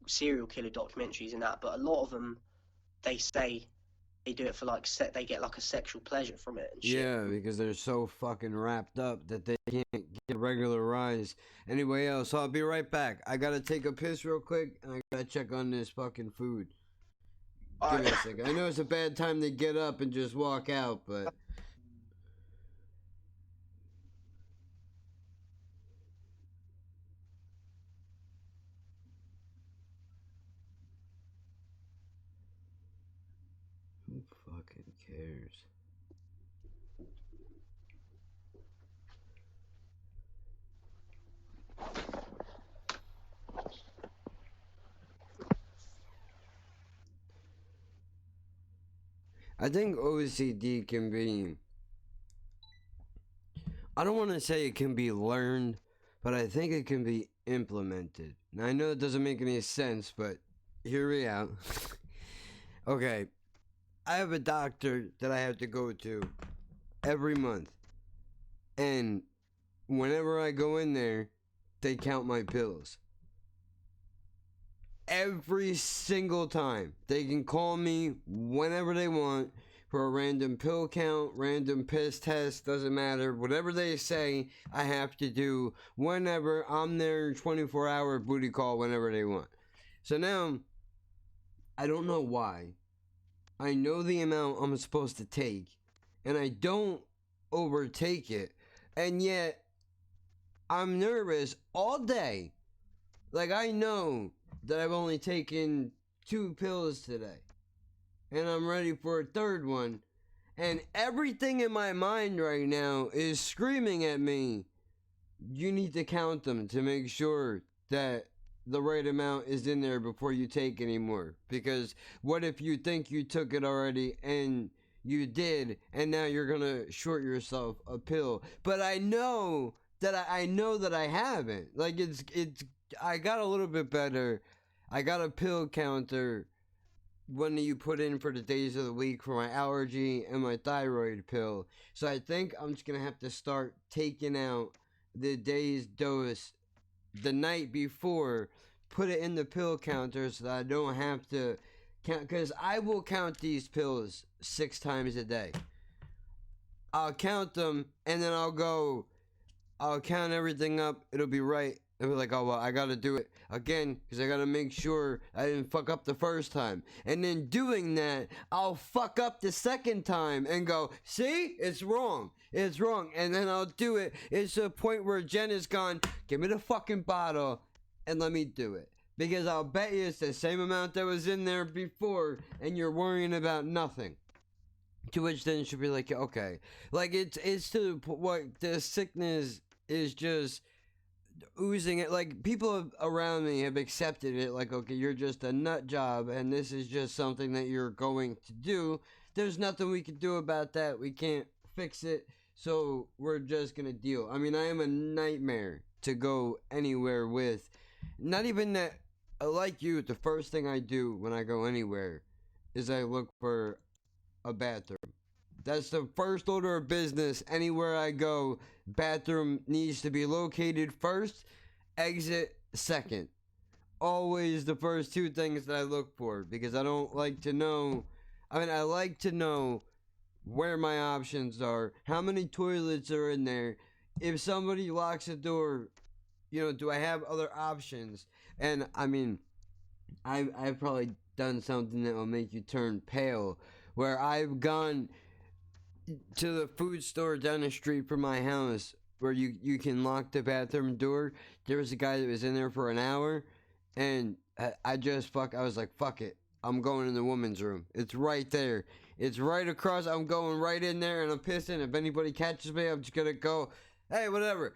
serial killer documentaries and that, but a lot of them, they say they do it for like they get like a sexual pleasure from it and shit. Yeah, because they're so fucking wrapped up that they can't get a regular rise. Anyway, so I'll be right back. I gotta take a piss real quick and I gotta check on this fucking food. Give me a second. I know it's a bad time to get up and just walk out, but who fucking cares? I think OCD can be, I don't want to say it can be learned, but I think it can be implemented. Now, I know it doesn't make any sense, but hear me out. Okay, I have a doctor that I have to go to every month. And whenever I go in there, they count my pills. Every single time. They can call me whenever they want for a random pill count, random piss test, doesn't matter. Whatever they say, I have to do whenever I'm there, 24-hour booty call whenever they want. So now, I don't know why. I know the amount I'm supposed to take, and I don't overtake it, and yet I'm nervous all day. Like, I know that I've only taken 2 pills today, and I'm ready for a third one, And everything in my mind right now is screaming at me, you need to count them to make sure that the right amount is in there before you take any more. Because what if you think you took it already and you did, and now you're gonna short yourself a pill? But I know that I haven't. Like it's I got a little bit better. I got a pill counter when you put in for the days of the week for my allergy and my thyroid pill. So I think I'm just gonna have to start taking out the day's dose the night before, put it in the pill counter so that I don't have to count, because I will count these pills 6 times a day. I'll count them and then I'll count everything up, it'll be right. And we're like, oh, well, I gotta do it again because I gotta make sure I didn't fuck up the first time. And then doing that, I'll fuck up the second time and go, see, it's wrong. It's wrong. And then I'll do it. It's to a point where Jen is gone, give me the fucking bottle and let me do it. Because I'll bet you it's the same amount that was in there before and you're worrying about nothing. To which then she'll be like, okay. Like, it's to what the sickness is just oozing it. Like, people around me have accepted it, like, okay, you're just a nut job and this is just something that you're going to do. There's nothing we can do about that. We can't fix it, so we're just gonna deal. I mean, I am a nightmare to go anywhere with. Not even that, like you, the first thing I do when I go anywhere is I look for a bathroom. That's the first order of business. Anywhere I go, bathroom needs to be located first, exit second. Always the first 2 things that I look for, because I don't like to know. I mean, I like to know where my options are, how many toilets are in there. If somebody locks the door, you know, do I have other options? And I mean, I've probably done something that will make you turn pale, where I've gone to the food store down the street from my house where you can lock the bathroom door. There was a guy that was in there for an hour, and I was like, fuck it, I'm going in the woman's room. It's right there. It's right across. I'm going right in there and I'm pissing. If anybody catches me, I'm just gonna go, hey, whatever.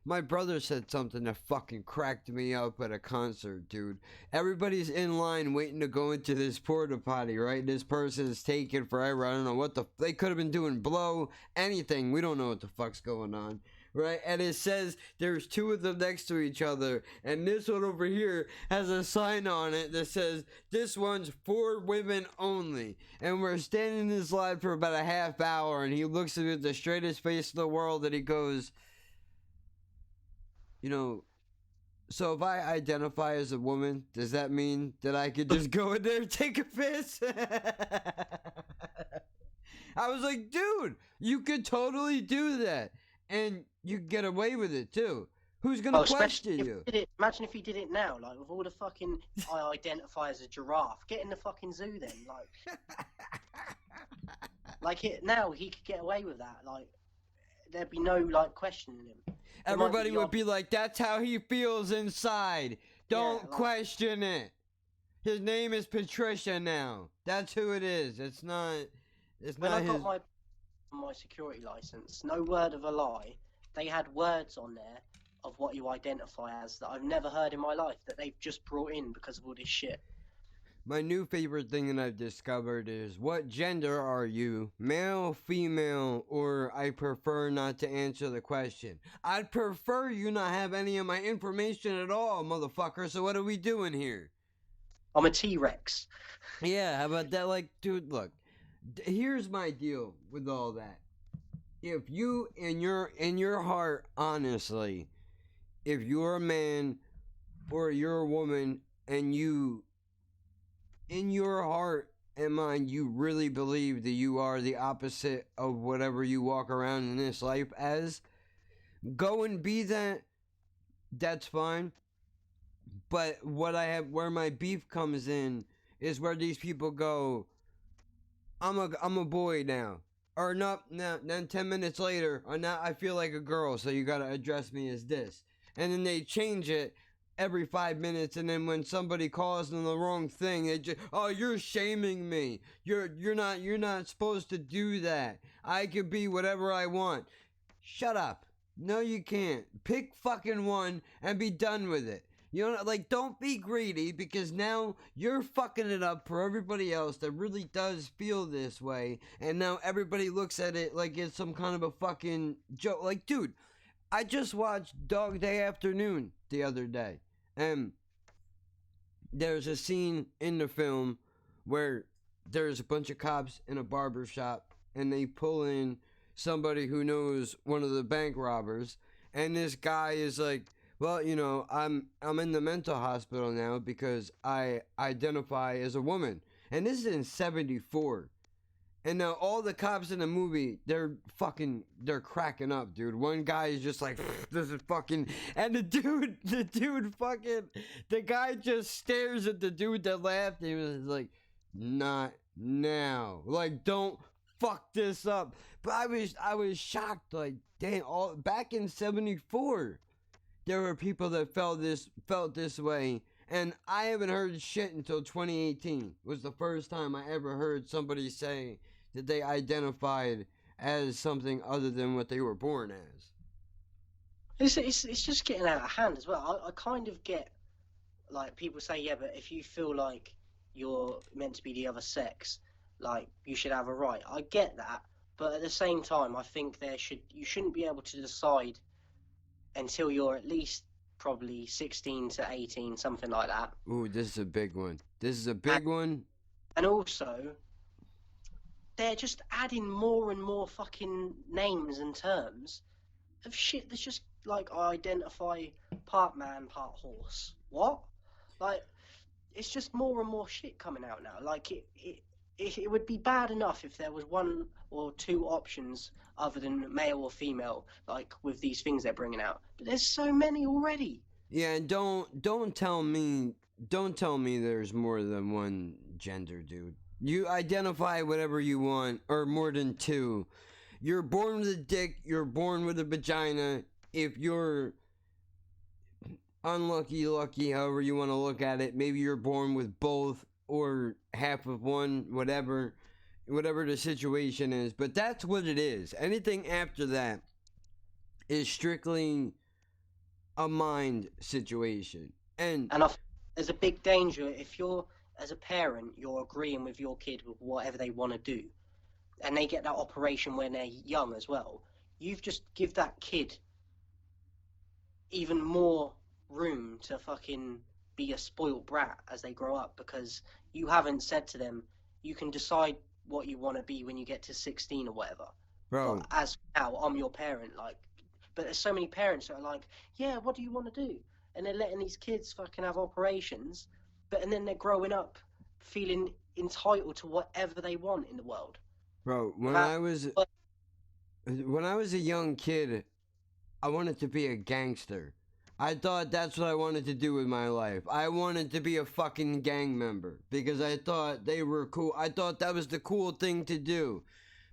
My brother said something that fucking cracked me up at a concert, dude. Everybody's in line waiting to go into this porta potty, right? This person's taking forever. I don't know what they could have been doing, blow, anything. We don't know what the fuck's going on, right? And it says there's 2 of them next to each other, and this one over here has a sign on it that says this one's for women only. And we're standing in this line for about a half hour, and he looks at me with the straightest face in the world, and he goes, you know, so if I identify as a woman, does that mean that I could just go in there and take a piss? I was like, dude, you could totally do that. And you get away with it too. Who's gonna question you? Imagine if he did it now, like with all the fucking I identify as a giraffe. Get in the fucking zoo then, now he could get away with that. Like there'd be no like questioning him. Everybody would be like, that's how he feels inside. Don't question it. His name is Patricia now. That's who it is. It's not. When I got my security license, no word of a lie, they had words on there of what you identify as that I've never heard in my life, that they've just brought in because of all this shit. My new favorite thing that I've discovered is, what gender are you? Male, female, or I prefer not to answer the question. I'd prefer you not have any of my information at all, motherfucker, so what are we doing here? I'm a T-Rex. Yeah, how about that? Like, dude, look. Here's my deal with all that. If you, in your heart, honestly, if you're a man or you're a woman and you, in your heart and mind, you really believe that you are the opposite of whatever you walk around in this life as, go and be that. That's fine. But where my beef comes in is where these people go, I'm a boy now. Or not, then 10 minutes later, or now I feel like a girl, so you gotta address me as this. And then they change it every 5 minutes, and then when somebody calls them the wrong thing, they just, oh, you're shaming me. You're not supposed to do that. I could be whatever I want. Shut up. No, you can't. Pick fucking one and be done with it. You know, like, don't be greedy, because now you're fucking it up for everybody else that really does feel this way, and now everybody looks at it like it's some kind of a fucking joke. Like, dude, I just watched Dog Day Afternoon the other day, and there's a scene in the film where there's a bunch of cops in a barber shop, and they pull in somebody who knows one of the bank robbers, and this guy is like, well, you know, I'm in the mental hospital now because I identify as a woman. And this is in 74. And now all the cops in the movie, they're cracking up, dude. One guy is just like, this is fucking, and the guy just stares at the dude that laughed, and he was like, not now. Like, don't fuck this up. But I was shocked, like, damn, back in 74, there were people that felt this way, and I haven't heard shit until 2018. Was the first time I ever heard somebody say that they identified as something other than what they were born as. It's just getting out of hand as well. I kind of get, like, people say, yeah, but if you feel like you're meant to be the other sex, like, you should have a right. I get that, but at the same time, I think you shouldn't be able to decide until you're at least probably 16 to 18, something like that. Ooh, this is a big one. This is a big one. And also, they're just adding more and more fucking names and terms of shit that's just like, I identify part man, part horse. What? Like, it's just more and more shit coming out now. Like, it would be bad enough if there was one or two options other than male or female, like with these things they're bringing out. But there's so many already. Yeah, and don't tell me there's more than one gender, dude. You identify whatever you want, or more than two. You're born with a dick, you're born with a vagina. If you're unlucky, lucky, however you want to look at it, maybe you're born with both or half of one, whatever the situation is. But that's what it is. Anything after that is strictly a mind situation. And there's a big danger if you're, as a parent, you're agreeing with your kid with whatever they want to do, and they get that operation when they're young as well. You've just give that kid even more room to fucking be a spoiled brat as they grow up, because you haven't said to them, you can decide what you want to be when you get to 16 or whatever. Bro, but as now, I'm your parent, like, but there's so many parents that are like, yeah, what do you want to do? And they're letting these kids fucking have operations, and then they're growing up feeling entitled to whatever they want in the world. Bro, when I was a young kid, I wanted to be a gangster. I thought that's what I wanted to do with my life. I wanted to be a fucking gang member because I thought they were cool. I thought that was the cool thing to do.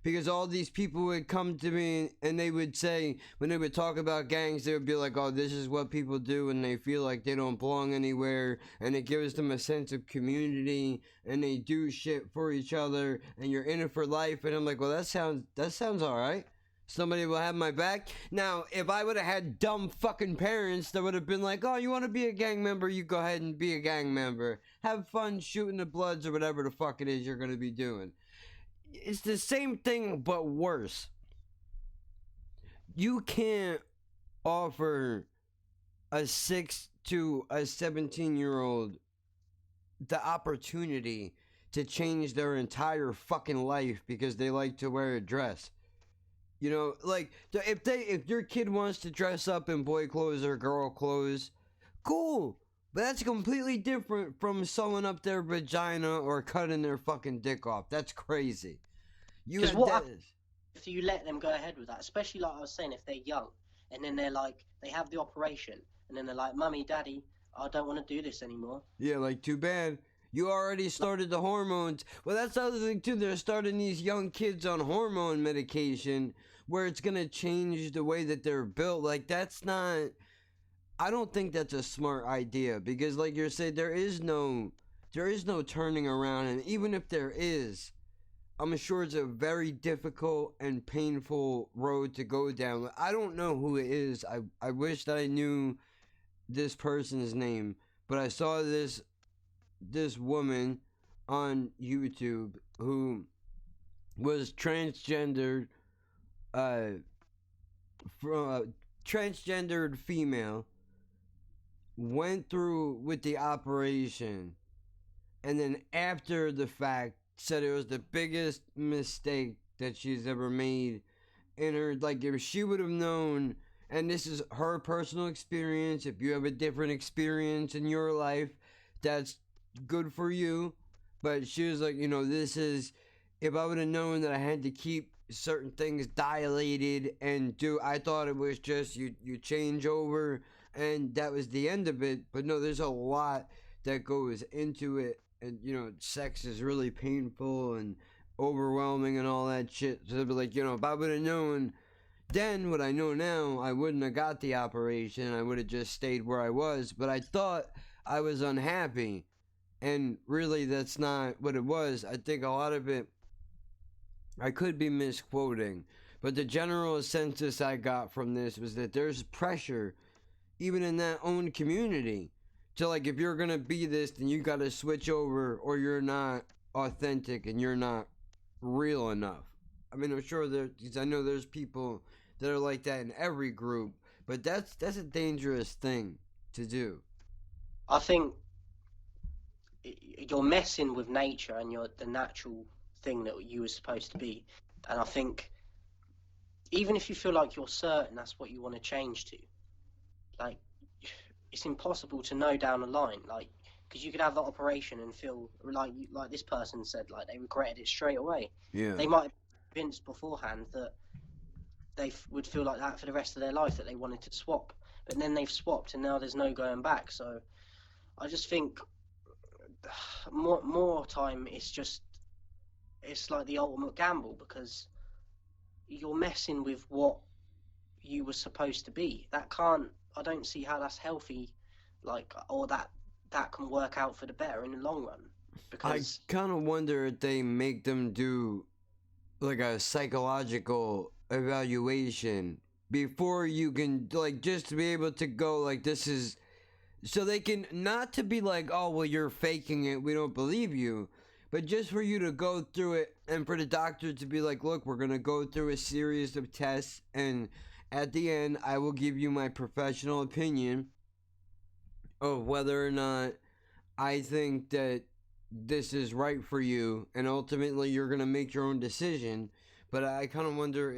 Because all these people would come to me and they would say, when they would talk about gangs, they would be like, oh, this is what people do and they feel like they don't belong anywhere. And it gives them a sense of community and they do shit for each other and you're in it for life. And I'm like, well, that sounds all right. Somebody will have my back. Now, if I would have had dumb fucking parents that would have been like, oh, you want to be a gang member? You go ahead and be a gang member. Have fun shooting the bloods or whatever the fuck it is you're going to be doing. It's the same thing, but worse. You can't offer a 6 to a 17-year-old the opportunity to change their entire fucking life because they like to wear a dress. You know, like, if your kid wants to dress up in boy clothes or girl clothes, cool. But that's completely different from sewing up their vagina or cutting their fucking dick off. That's crazy. If you let them go ahead with that, especially like I was saying, if they're young, and then they're like, they have the operation, and then they're like, Mummy, Daddy, I don't want to do this anymore. Yeah, like, too bad. You already started the hormones. Well, that's the other thing, too. They're starting these young kids on hormone medication where it's going to change the way that they're built. Like, that's not... I don't think that's a smart idea, because like you're saying, there is no turning around, and even if there is, I'm sure it's a very difficult and painful road to go down. I don't know who it is. I wish that I knew this person's name, but I saw this woman on YouTube who was transgendered, from a transgendered female, went through with the operation, and then after the fact said it was the biggest mistake that she's ever made in her, like, if she would have known, and this is her personal experience, if you have a different experience in your life, that's good for you, but she was like, this is, if I would have known that I had to keep certain things dilated and I thought it was just you change over and that was the end of it, but no, there's a lot that goes into it, and sex is really painful and overwhelming and all that shit. So they'd be like, if I would have known then what I know now, I wouldn't have got the operation, I would have just stayed where I was, but I thought I was unhappy, and really that's not what it was. I think a lot of it, I could be misquoting, but the general census I got from this was that there's pressure even in that own community to, like, if you're gonna be this, then you gotta switch over, or you're not authentic and you're not real enough. I mean, I'm sure I know there's people that are like that in every group, but that's a dangerous thing to do. I think you're messing with nature and you're the natural thing that you were supposed to be. And I think even if you feel like you're certain that's what you want to change to, like, it's impossible to know down the line, like, because you could have that operation and feel like this person said, like, they regretted it straight away. Yeah. They might have been convinced beforehand that they would feel like that for the rest of their life, that they wanted to swap, but then they've swapped and now there's no going back. So I just think more time, it's like the ultimate gamble, because you're messing with what you were supposed to be. I don't see how that's healthy, like, or that can work out for the better in the long run. Because I kind of wonder if they make them do like a psychological evaluation before you can, like, just to be able to go, like, this is, so they can, not to be like, oh, well, you're faking it, we don't believe you, but just for you to go through it and for the doctor to be like, look, we're going to go through a series of tests, and at the end, I will give you my professional opinion of whether or not I think that this is right for you, and ultimately you're going to make your own decision. But I kind of wonder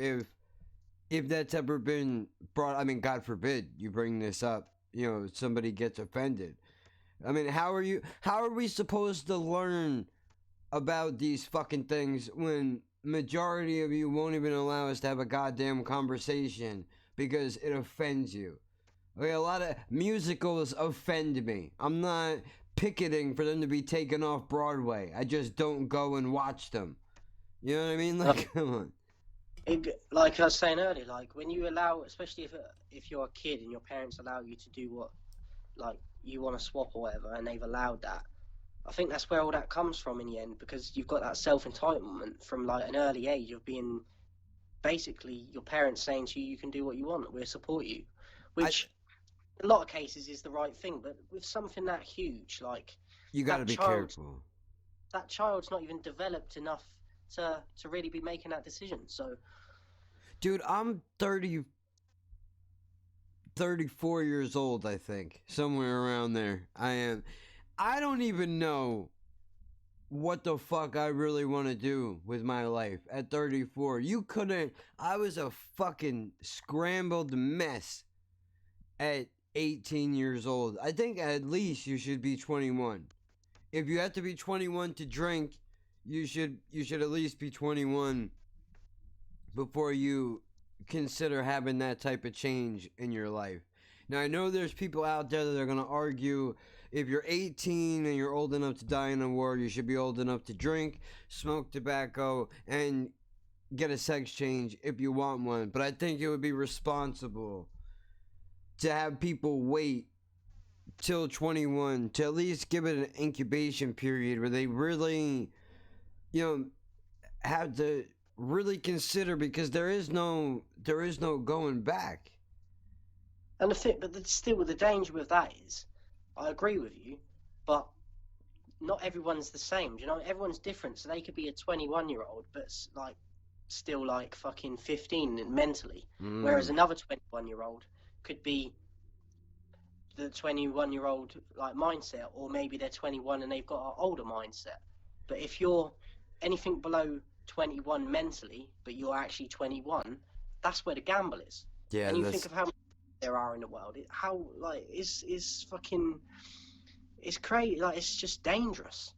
if that's ever been brought, I mean, God forbid you bring this up, somebody gets offended. I mean, how are we supposed to learn about these fucking things when majority of you won't even allow us to have a goddamn conversation because it offends you? Okay, a lot of musicals offend me. I'm not picketing for them to be taken off Broadway. I just don't go and watch them. You know what I mean? Like, come on. Like I was saying earlier, like, when you allow, especially if you're a kid and your parents allow you to do what, like, you want to swap or whatever, and they've allowed that, I think that's where all that comes from in the end, because you've got that self-entitlement from, like, an early age of being, basically, your parents saying to you, you can do what you want, we'll support you, which in a lot of cases is the right thing, but with something that huge, like, you got to be careful. That child's not even developed enough to really be making that decision. So, dude, I'm 34 years old, I think, somewhere around there. I am. I don't even know what the fuck I really want to do with my life at 34. I was a fucking scrambled mess at 18 years old. I think at least you should be 21. If you have to be 21 to drink, you should at least be 21 before you consider having that type of change in your life. Now, I know there's people out there that are going to argue, if you're 18 and you're old enough to die in a war, you should be old enough to drink, smoke tobacco, and get a sex change if you want one. But I think it would be responsible to have people wait till 21 to at least give it an incubation period where they really, have to really consider, because there is no going back. And still, the danger with that is, I agree with you, but not everyone's the same. You know, everyone's different. So they could be a 21-year-old, but like still like fucking 15 mentally, whereas another 21-year-old could be the 21-year-old like mindset, or maybe they're 21 and they've got an older mindset. But if you're anything below 21 mentally, but you're actually 21, that's where the gamble is. Yeah, and you think of how many there are in the world. How like is fucking it's crazy. Like, it's just dangerous.